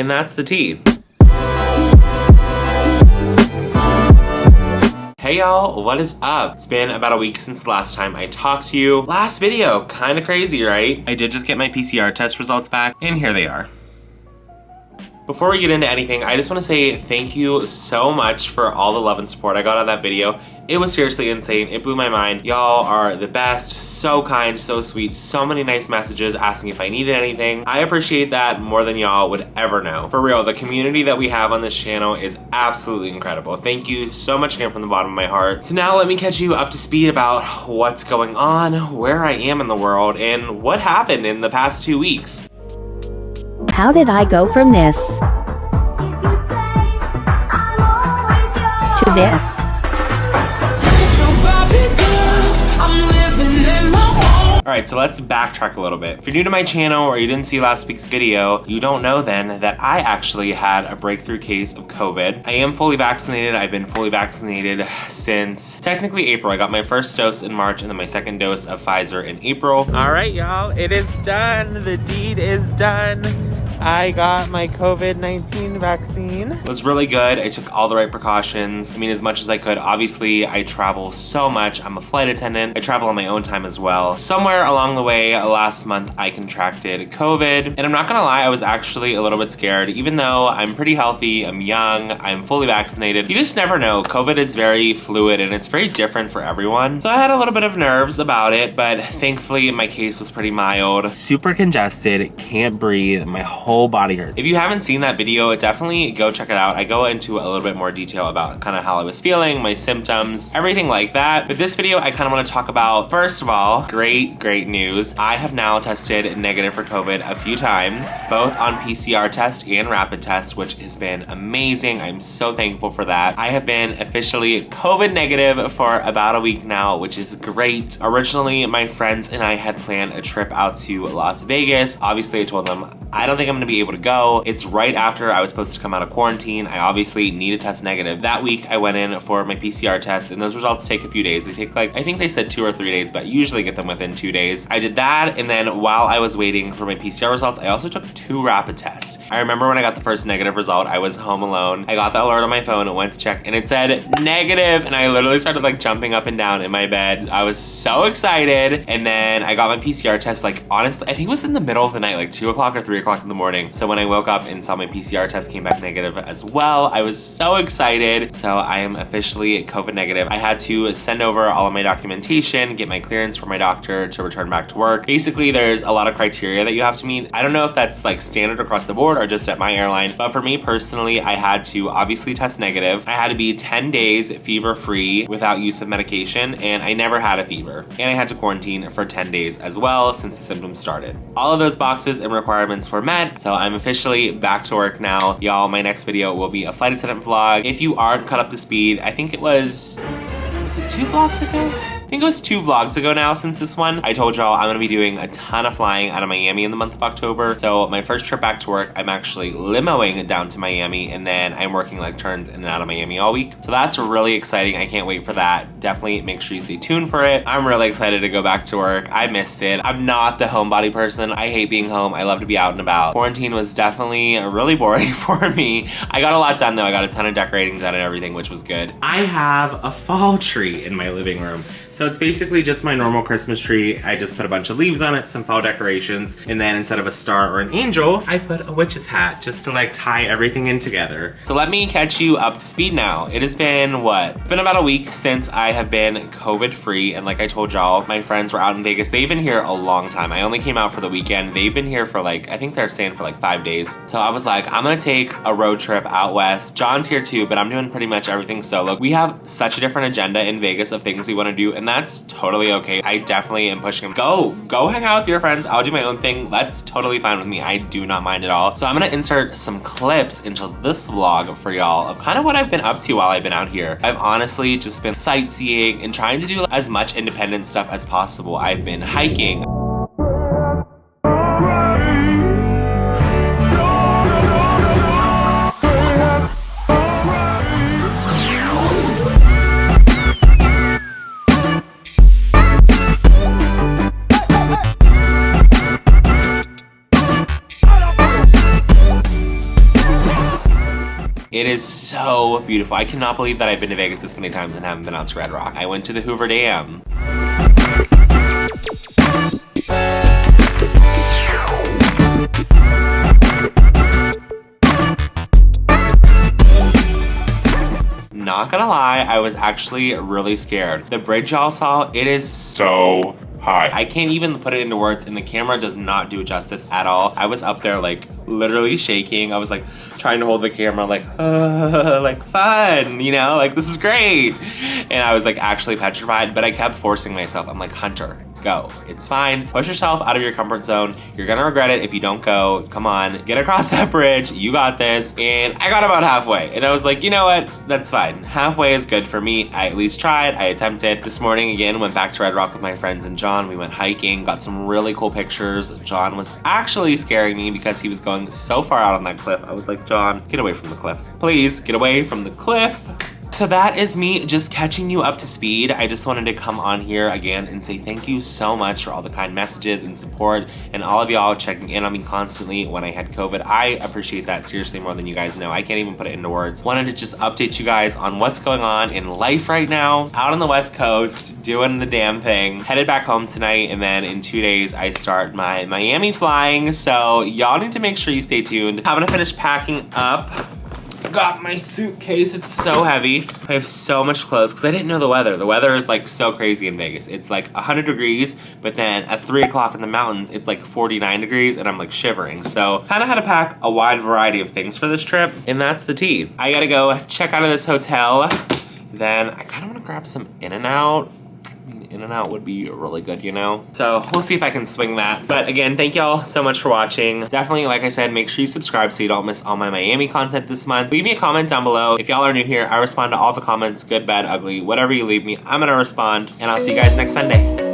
And that's the tea. Hey y'all, what is up? It's been about a week since the last time I talked to you. Last video, kind of crazy, right? I did just get my PCR test results back, and here they are. Before we get into anything, I just want to say thank you so much for all the love and support I got on that video. It was seriously insane. It blew my mind. Y'all are the best, so kind, so sweet, so many nice messages asking if I needed anything. I appreciate that more than y'all would ever know. For real, the community that we have on this channel is absolutely incredible. Thank you so much again from the bottom of my heart. So now let me catch you up to speed about what's going on, where I am in the world, and what happened in the past 2 weeks. How did I go from this to this? Alright, so let's backtrack a little bit. If you're new to my channel or you didn't see last week's video, you don't know then that I actually had a breakthrough case of COVID. I am fully vaccinated. I've been fully vaccinated since technically April. I got my first dose in March and then my second dose of Pfizer in April. Alright, y'all, it is done. The deed is done. I got my COVID-19 vaccine. It was really good. I took all the right precautions. I mean, as much as I could. Obviously, I travel so much. I'm a flight attendant. I travel on my own time as well. Somewhere along the way, last month, I contracted COVID. And I'm not gonna lie, I was actually a little bit scared. Even though I'm pretty healthy, I'm young, I'm fully vaccinated. You just never know. COVID is very fluid and it's very different for everyone. So I had a little bit of nerves about it, but thankfully my case was pretty mild. Super congested, can't breathe, my whole body hurts. If you haven't seen that video, definitely go check it out. I go into a little bit more detail about kind of how I was feeling, my symptoms, everything like that. But this video, I kind of want to talk about, first of all, great news. I have now tested negative for COVID a few times, both on PCR test and rapid test, which has been amazing. I'm so thankful for that. I have been officially COVID negative for about a week now, which is great. Originally, my friends and I had planned a trip out to Las Vegas. Obviously, I told them, I don't think I'm gonna be able to go. It's right after I was supposed to come out of quarantine. I obviously need to test negative. That week I went in for my PCR test and those results take a few days. They take like, I think they said 2 or 3 days, but usually get them within 2 days. I did that, and then while I was waiting for my PCR results, I also took 2 rapid tests. I remember when I got the first negative result, I was home alone. I got the alert on my phone and went to check and it said negative, and I literally started like jumping up and down in my bed. I was so excited. And then I got my PCR test, like honestly, I think it was in the middle of the night, like 2 o'clock or 3 o'clock in the morning. So when I woke up and saw my PCR test came back negative as well, I was so excited. So I am officially COVID negative. I had to send over all of my documentation, get my clearance from my doctor to return back to work. Basically, there's a lot of criteria that you have to meet. I don't know if that's like standard across the board or just at my airline, but for me personally, I had to obviously test negative. I had to be 10 days fever-free without use of medication, and I never had a fever. And I had to quarantine for 10 days as well since the symptoms started. All of those boxes and requirements were met, so I'm officially back to work now. Y'all, my next video will be a flight attendant vlog. If you aren't caught up to speed, I think it was it 2 vlogs ago? I think it was 2 vlogs ago now since this one. I told y'all I'm gonna be doing a ton of flying out of Miami in the month of October. So my first trip back to work, I'm actually limoing down to Miami, and then I'm working like turns in and out of Miami all week. So that's really exciting. I can't wait for that. Definitely make sure you stay tuned for it. I'm really excited to go back to work. I missed it. I'm not the homebody person. I hate being home. I love to be out and about. Quarantine was definitely really boring for me. I got a lot done though. I got a ton of decorating done and everything, which was good. I have a fall tree in my living room. So it's basically just my normal Christmas tree. I just put a bunch of leaves on it, some fall decorations, and then instead of a star or an angel, I put a witch's hat just to like tie everything in together. So let me catch you up to speed now. It has been what? It's been about a week since I have been COVID free, and like I told y'all, my friends were out in Vegas. They've been here a long time. I only came out for the weekend. They've been here for like, I think they're staying for like 5 days. So I was like, I'm gonna take a road trip out west. John's here too, but I'm doing pretty much everything solo. We have such a different agenda in Vegas of things we wanna do, and that's totally okay. I definitely am pushing him. Go hang out with your friends. I'll do my own thing. That's totally fine with me. I do not mind at all. So I'm gonna insert some clips into this vlog for y'all of kind of what I've been up to while I've been out here. I've honestly just been sightseeing and trying to do as much independent stuff as possible. I've been hiking. It is so beautiful. I cannot believe that I've been to Vegas this many times and haven't been out to Red Rock. I went to the Hoover Dam. Not gonna lie, I was actually really scared. The bridge y'all saw, it is so high. I can't even put it into words, and the camera does not do it justice at all. I was up there like literally shaking. I was like trying to hold the camera like fun, you know, like this is great. And I was like actually petrified, but I kept forcing myself. I'm like, Hunter, go. It's fine. Push yourself out of your comfort zone. You're gonna regret it if you don't go. Come on, get across that bridge. You got this. And I got about halfway. And I was like, you know what? That's fine. Halfway is good for me. I at least tried. I attempted. This morning again, went back to Red Rock with my friends and John. We went hiking, got some really cool pictures. John was actually scaring me because he was going so far out on that cliff. I was like, John, get away from the cliff. Please, get away from the cliff. So that is me just catching you up to speed. I just wanted to come on here again and say thank you so much for all the kind messages and support and all of y'all checking in on me constantly when I had COVID. I appreciate that seriously more than you guys know. I can't even put it into words. Wanted to just update you guys on what's going on in life right now. Out on the West Coast, doing the damn thing. Headed back home tonight, and then in 2 days I start my Miami flying. So y'all need to make sure you stay tuned. I'm gonna finish packing up. Got my suitcase, it's so heavy. I have so much clothes because I didn't know the weather. The weather is like so crazy in Vegas. It's like 100 degrees, but then at 3 o'clock in the mountains, it's like 49 degrees and I'm like shivering. So kind of had to pack a wide variety of things for this trip, and that's the tea. I gotta go check out of this hotel. Then I kind of want to grab some In-N-Out. In-N-Out would be really good, you know? So we'll see if I can swing that. But again, thank y'all so much for watching. Definitely, like I said, make sure you subscribe so you don't miss all my Miami content this month. Leave me a comment down below. If y'all are new here, I respond to all the comments, good, bad, ugly, whatever you leave me, I'm gonna respond. And I'll see you guys next Sunday.